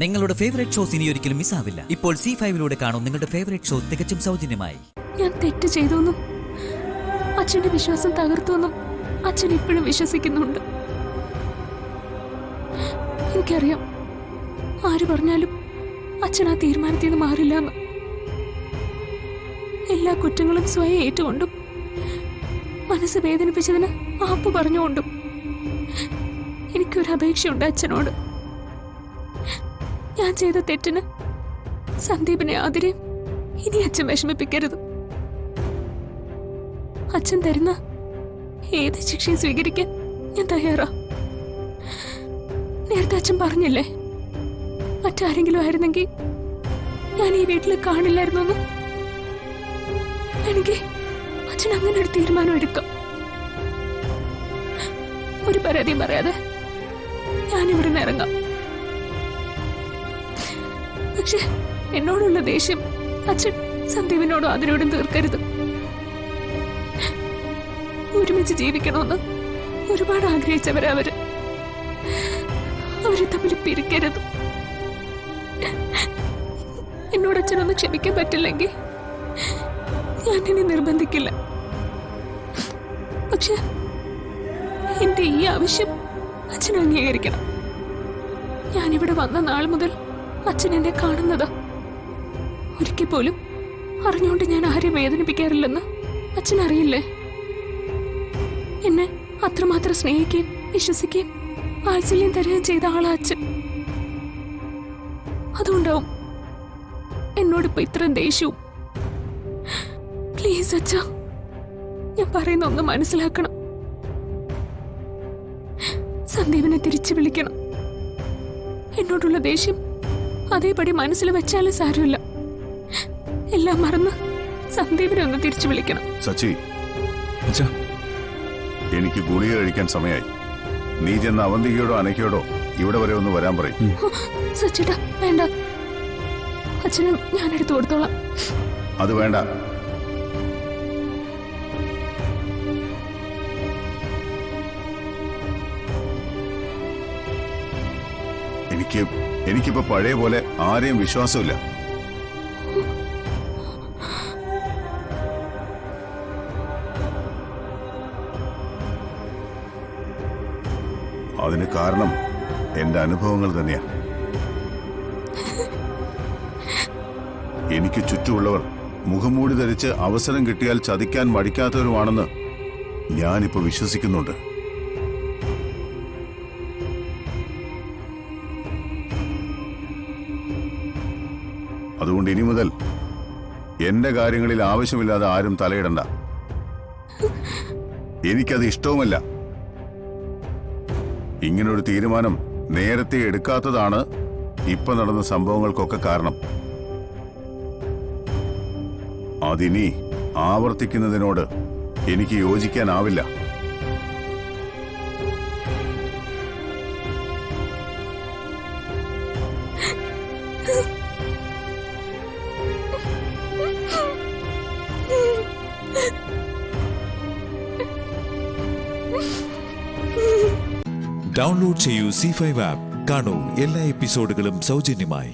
നിങ്ങളുടെ favourite shows ഇനി ഒരിക്കലും മിസ്സാവില്ല. ഇപ്പോൾ C5 കാണും നിങ്ങളുടെ ഫേവറേറ്റ് ഷോ തികച്ചും സൗജന്യമായി. ഞാൻ തെറ്റ് ചെയ്തുവെന്നും അച്ഛന്റെ വിശ്വാസം തകർത്തുവെന്നും അച്ഛൻ ഇപ്പോഴും വിശ്വസിക്കുന്നുണ്ട്. എനിക്കറിയാം, ആര് പറഞ്ഞാലും അച്ഛൻ ആ തീരുമാനത്തിൽ നിന്ന് മാറില്ല എന്ന്. എല്ലാ കുറ്റങ്ങളും സ്വയം ഏറ്റുകൊണ്ടും മനസ്സ് വേദനിപ്പിച്ചതിന് മാപ്പ് പറഞ്ഞുകൊണ്ടും എനിക്കൊരു അപേക്ഷയുണ്ട് അച്ഛനോട്. ഞാൻ ചെയ്ത തെറ്റിന് സന്ദീപിനെ ആതിരയും ഇനി അച്ഛൻ വിഷമിപ്പിക്കരുത്. അച്ഛൻ തരുന്ന ഏത് ശിക്ഷയും സ്വീകരിക്കാൻ ഞാൻ തയ്യാറാ. നേരത്തെ അച്ഛൻ പറഞ്ഞില്ലേ, മറ്റാരെങ്കിലും ആയിരുന്നെങ്കിൽ ഞാൻ ഈ വീട്ടിൽ കാണില്ലായിരുന്നു. എനിക്ക് അച്ഛൻ അങ്ങനെ ഒരു തീരുമാനം എടുക്കാം. ഒരു പരാതിയും പറയാതെ ഞാനിവിടെ നിന്ന് ഇറങ്ങാം. പക്ഷെ എന്നോടുള്ള ദേഷ്യം അച്ഛൻ സന്ദീപിനോടും അതിനോടും തീർക്കരുത്. ഒരുമിച്ച് ജീവിക്കണമെന്ന് ഒരുപാട് ആഗ്രഹിച്ചവരവര് തമ്മിൽ പിരിക്കരുത്. എന്നോട് അച്ഛനൊന്ന് ക്ഷമിക്കാൻ പറ്റില്ലെങ്കിൽ ഞാൻ ഇനി നിർബന്ധിക്കില്ല. പക്ഷെ എന്റെ ഈ ആവശ്യം അച്ഛൻ അംഗീകരിക്കണം. ഞാനിവിടെ വന്ന നാൾ മുതൽ അച്ഛൻ എന്നെ കാണുന്നതാ. ഒരിക്കൽ പോലും അറിഞ്ഞുകൊണ്ട് ഞാൻ ആരെയും വേദനിപ്പിക്കാറില്ലെന്ന് അച്ഛൻ അറിയില്ലേ? എന്നെ അത്രമാത്രം സ്നേഹിക്കുകയും വിശ്വസിക്കുകയും വാത്സല്യം തരുകയും ചെയ്ത ആളാ അച്ഛൻ. അതുകൊണ്ടാവും എന്നോടിപ്പോ ഇത്രയും ദേഷ്യവും. പ്ലീസ് അച്ഛാ, ഞാൻ പറയുന്ന ഒന്ന് മനസ്സിലാക്കണം. സന്ദീപിനെ തിരിച്ചു വിളിക്കണം. എന്നോടുള്ള ദേഷ്യം അതേപടി മനസ്സിൽ വെച്ചാലും സാരമില്ല. എല്ലാം മറന്ന് സന്ദീപിനെ ഒന്ന് തിരിച്ചു വിളിക്കണം. സച്ചി, എനിക്ക് ഗുളിക കഴിക്കാൻ സമയമായി. നീ ചെന്ന അവന്തികയോടോ അനക്കയോടോ ഇവിടെ വരെ ഒന്ന് വരാൻ പറയും. സച്ചിട്ടാ, വേണ്ട. അച്ഛനും ഞാൻ എടുത്തു കൊടുത്തോളാം. അത് വേണ്ട. എനിക്കിപ്പോ പഴയ പോലെ ആരെയും വിശ്വാസമില്ല. അതിന് കാരണം എന്റെ അനുഭവങ്ങൾ തന്നെയാ. എനിക്ക് ചുറ്റുമുള്ളവർ മുഖംമൂടി ധരിച്ച് അവസരം കിട്ടിയാൽ ചതിക്കാൻ മടിക്കാത്തവരുമാണെന്ന് ഞാനിപ്പോ വിശ്വസിക്കുന്നുണ്ട്. അതുകൊണ്ട് ഇനി മുതൽ എന്റെ കാര്യങ്ങളിൽ ആവശ്യമില്ലാതെ ആരും തലയിടണ്ട. എനിക്കത് ഇഷ്ടവുമല്ല. ഇങ്ങനൊരു തീരുമാനം നേരത്തെ എടുക്കാത്തതാണ് ഇപ്പൊ നടന്ന സംഭവങ്ങൾക്കൊക്കെ കാരണം. അതിനി ആവർത്തിക്കുന്നതിനോട് എനിക്ക് യോജിക്കാനാവില്ല. ഡൗൺലോഡ് ചെയ്യൂ C5 ആപ്പ്. കാണൂ എല്ലാ എപ്പിസോഡുകളും സൗജന്യമായി.